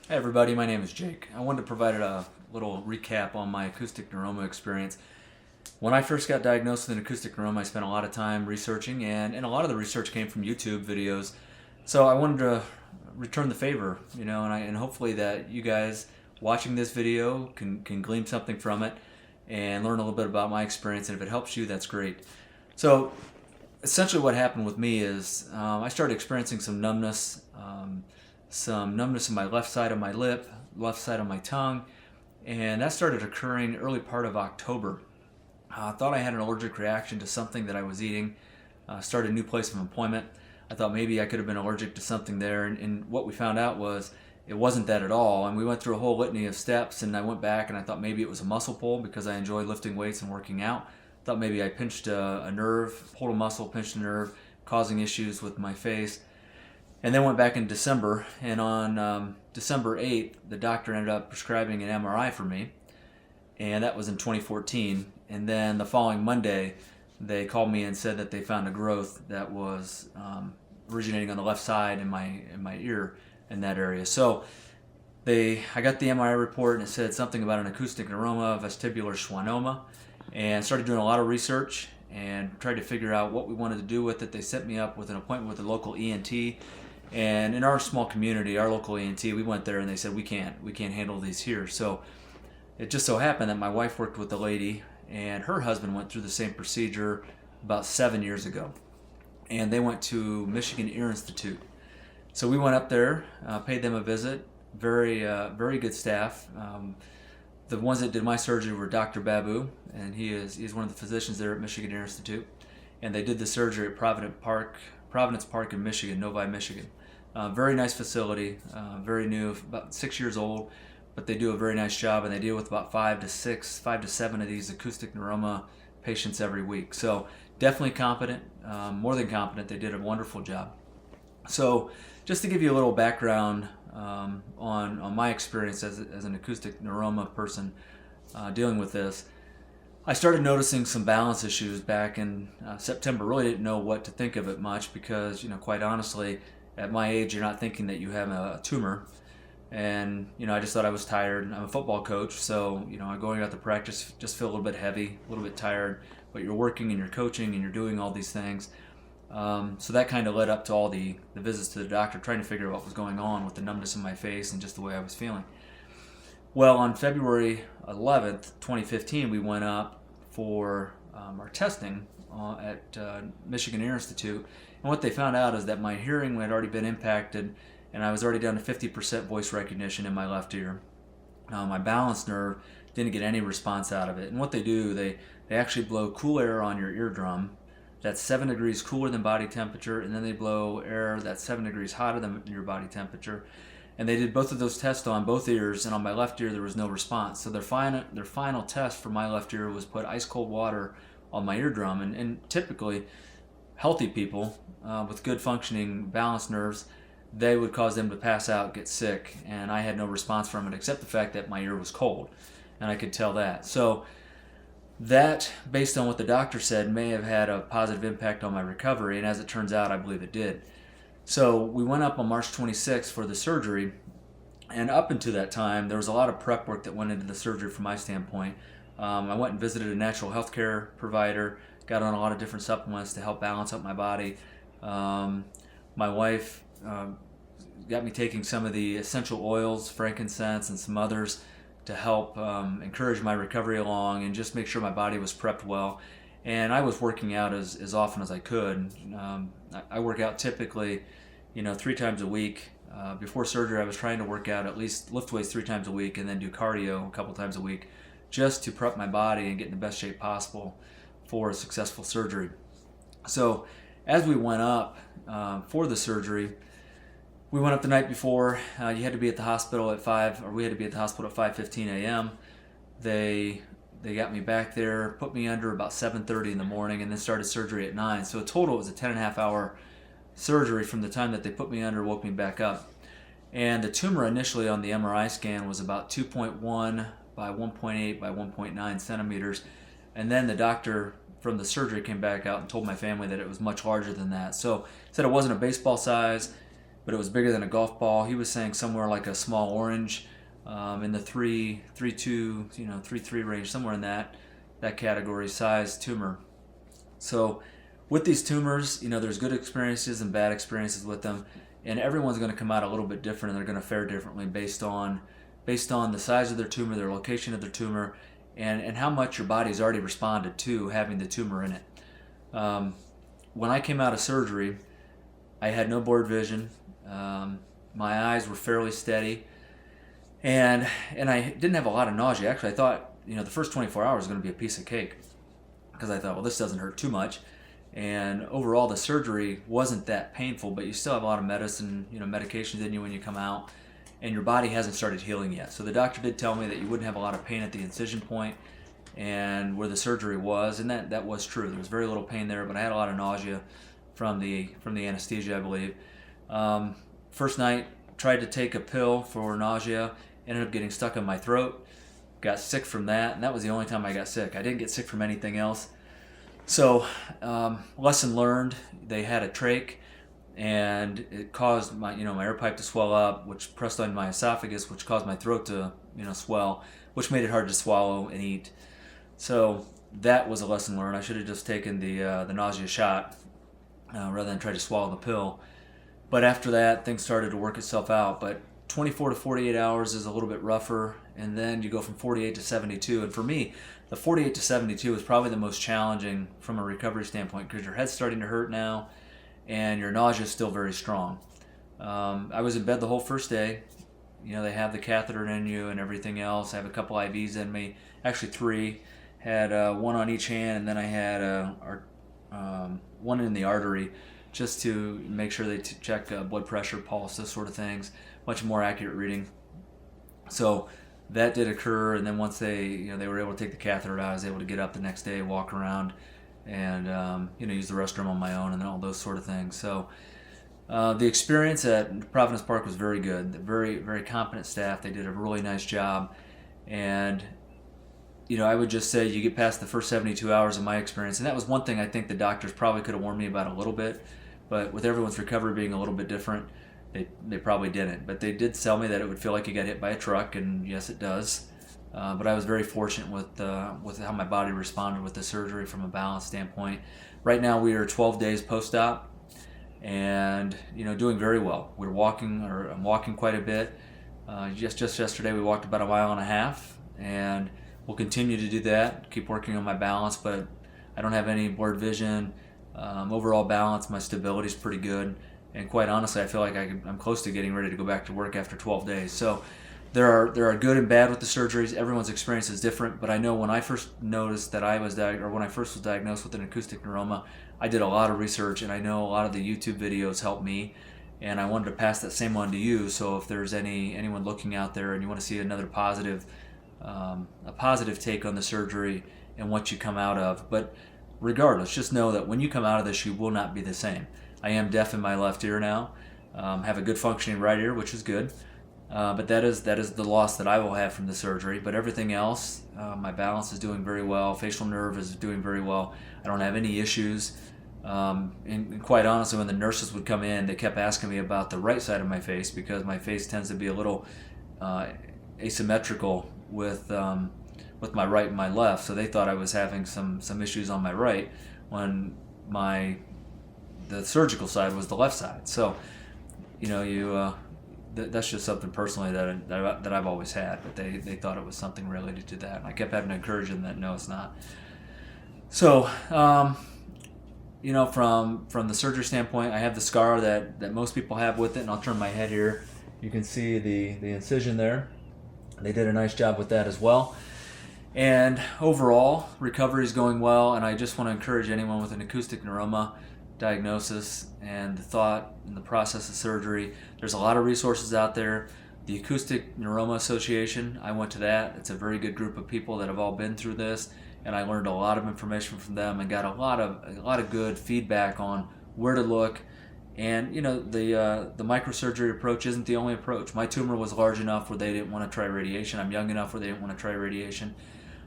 Hey everybody, my name is Jake. I wanted to provide a little recap on my acoustic neuroma experience. When I first got diagnosed with an acoustic neuroma, I spent a lot of time researching, and a lot of the research came from YouTube videos. So I wanted to return the favor, and hopefully that you guys watching this video can glean something from it and learn a little bit about my experience. And if it helps you, that's great. So essentially what happened with me is I started experiencing some numbness in my left side of my lip, left side of my tongue, and that started occurring early part of October. I thought I had an allergic reaction to something that I was eating. Started a new place of employment. I thought maybe I could have been allergic to something there, and what we found out was it wasn't that at all. And we went through a whole litany of steps, and I went back and I thought maybe it was a muscle pull because I enjoy lifting weights and working out. Thought maybe I pinched a nerve, pulled a muscle, pinched a nerve, causing issues with my face. And then went back in December, and on December 8th, the doctor ended up prescribing an MRI for me, and that was in 2014. And then the following Monday, they called me and said that they found a growth that was originating on the left side in my ear in that area. So I got the MRI report, and it said something about an acoustic neuroma, vestibular schwannoma, and started doing a lot of research and tried to figure out what we wanted to do with it. They set me up with an appointment with a local ENT. And in our small community, our local ENT, we went there and they said, we can't handle these here. So it just so happened that my wife worked with a lady and her husband went through the same procedure about 7 years ago. And they went to Michigan Ear Institute. So we went up there, paid them a visit. Very good staff. The ones that did my surgery were Dr. Babu, and he's one of the physicians there at Michigan Ear Institute. And they did the surgery at Providence Park in Michigan, Novi, Michigan. Very nice facility, very new, about 6 years old, but they do a very nice job, and they deal with about 5 to 7 of these acoustic neuroma patients every week. So definitely competent, more than competent. They did a wonderful job. So just to give you a little background on my experience as an acoustic neuroma person dealing with this, I started noticing some balance issues back in September. Really didn't know what to think of it much because, quite honestly, at my age, you're not thinking that you have a tumor. And, I just thought I was tired. I'm a football coach, so, going out to practice, just feel a little bit heavy, a little bit tired. But you're working and you're coaching and you're doing all these things. So that kind of led up to all the visits to the doctor, trying to figure out what was going on with the numbness in my face and just the way I was feeling. Well, on February 11th, 2015, we went up for our testing at Michigan Ear Institute. And what they found out is that my hearing had already been impacted, and I was already down to 50% voice recognition in my left ear. My balance nerve didn't get any response out of it. And what they do, they actually blow cool air on your eardrum that's 7 degrees cooler than body temperature, and then they blow air that's 7 degrees hotter than your body temperature. And they did both of those tests on both ears, and on my left ear there was no response. So their final test for my left ear was put ice cold water on my eardrum. And typically, healthy people with good functioning balance nerves, they would cause them to pass out, get sick, and I had no response from it except the fact that my ear was cold, and I could tell that. So that, based on what the doctor said, may have had a positive impact on my recovery, and as it turns out, I believe it did. So we went up on March 26th for the surgery, and up until that time, there was a lot of prep work that went into the surgery from my standpoint. I went and visited a natural health care provider, got on a lot of different supplements to help balance up my body. My wife got me taking some of the essential oils, frankincense, and some others to help encourage my recovery along and just make sure my body was prepped well. And I was working out as often as I could. I work out typically, 3 times a week. Before surgery, I was trying to work out, at least lift weights 3 times a week, and then do cardio a couple times a week, just to prep my body and get in the best shape possible for a successful surgery. So as we went up for the surgery, we went up the night before. You had to be at the hospital at 5, or we had to be at the hospital at 5:15 a.m. They got me back there, put me under about 7:30 in the morning, and then started surgery at 9. So in total, it was a 10.5-hour surgery from the time that they put me under, woke me back up. And the tumor initially on the MRI scan was about 2.1 by 1.8 by 1.9 centimeters. And then the doctor from the surgery came back out and told my family that it was much larger than that. So said it wasn't a baseball size. but it was bigger than a golf ball. He was saying somewhere like a small orange, in the 3.3 range, somewhere in that category size tumor. So with these tumors, there's good experiences and bad experiences with them, and everyone's going to come out a little bit different, and they're going to fare differently based on the size of their tumor, their location of their tumor, and how much your body's already responded to having the tumor in it. When I came out of surgery, I had no blurred vision. My eyes were fairly steady, and I didn't have a lot of nausea. Actually, I thought the first 24 hours was going to be a piece of cake, because I thought, well, this doesn't hurt too much. And overall, the surgery wasn't that painful, but you still have a lot of medicine, medications in you when you come out, and your body hasn't started healing yet. So the doctor did tell me that you wouldn't have a lot of pain at the incision point and where the surgery was, and that was true. There was very little pain there, but I had a lot of nausea from the anesthesia, I believe. First night, tried to take a pill for nausea, ended up getting stuck in my throat, got sick from that, and that was the only time I got sick. I didn't get sick from anything else. So, lesson learned, they had a trach, and it caused my air pipe to swell up, which pressed on my esophagus, which caused my throat to, swell, which made it hard to swallow and eat. So that was a lesson learned. I should have just taken the nausea shot rather than try to swallow the pill. But after that, things started to work itself out. But 24 to 48 hours is a little bit rougher, and then you go from 48 to 72. And for me, the 48 to 72 is probably the most challenging from a recovery standpoint, because your head's starting to hurt now, and your nausea is still very strong. I was in bed the whole first day. They have the catheter in you and everything else. I have a couple IVs in me, actually 3. Had one on each hand, and then I had one in the artery, just to make sure they check blood pressure, pulse, those sort of things, much more accurate reading. So that did occur, and then once they were able to take the catheter out, I was able to get up the next day, walk around, and use the restroom on my own, and all those sort of things. So the experience at Providence Park was very good. Very, very competent staff. They did a really nice job, and I would just say you get past the first 72 hours of my experience, and that was one thing I think the doctors probably could have warned me about a little bit, but with everyone's recovery being a little bit different, they probably didn't. But they did tell me that it would feel like you got hit by a truck, and yes, it does. But I was very fortunate with how my body responded with the surgery from a balance standpoint. Right now we are 12 days post-op, and doing very well. I'm walking quite a bit. Just yesterday we walked about 1.5 miles, and we'll continue to do that, keep working on my balance, but I don't have any blurred vision. Overall balance, my stability is pretty good, and quite honestly, I feel like I'm close to getting ready to go back to work after 12 days. So there are good and bad with the surgeries. Everyone's experience is different, but I know when I first noticed that when I first was diagnosed with an acoustic neuroma, I did a lot of research, and I know a lot of the YouTube videos helped me, and I wanted to pass that same on to you. So if there's anyone looking out there and you want to see another positive take on the surgery and what you come out of. But regardless, just know that when you come out of this, you will not be the same. I am deaf in my left ear now, have a good functioning right ear, which is good, but that is the loss that I will have from the surgery. But everything else, my balance is doing very well, facial nerve is doing very well, I don't have any issues. And quite honestly, when the nurses would come in, they kept asking me about the right side of my face, because my face tends to be a little asymmetrical with my right and my left, so they thought I was having some issues on my right when the surgical side was the left side. So that's just something personally that I've always had, but they thought it was something related to that, and I kept having to encourage them that no, it's not. So from the surgery standpoint, I have the scar that most people have with it, and I'll turn my head here. You can see the incision there. They did a nice job with that as well. And overall, recovery is going well, and I just want to encourage anyone with an acoustic neuroma diagnosis and the thought and the process of surgery. There's a lot of resources out there. The Acoustic Neuroma Association, I went to that. It's a very good group of people that have all been through this, and I learned a lot of information from them and got a lot of good feedback on where to look. And the microsurgery approach isn't the only approach. My tumor was large enough where they didn't want to try radiation. I'm young enough where they didn't want to try radiation.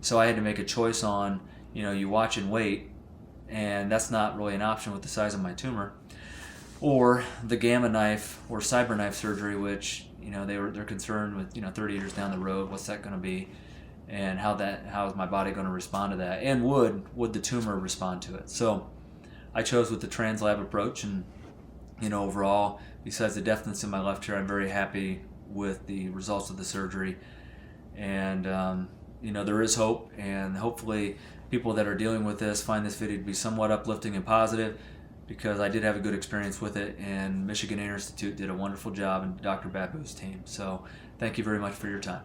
So I had to make a choice on, you watch and wait, and that's not really an option with the size of my tumor. or the gamma knife or cyberknife surgery, which they're concerned with 30 years down the road, what's that going to be, and how is my body going to respond to that, and would the tumor respond to it? So I chose with the translab approach, and overall, besides the deafness in my left ear, I'm very happy with the results of the surgery. And there is hope, and hopefully people that are dealing with this find this video to be somewhat uplifting and positive, because I did have a good experience with it, and Michigan Ear Institute did a wonderful job, and Dr. Babu's team. So thank you very much for your time.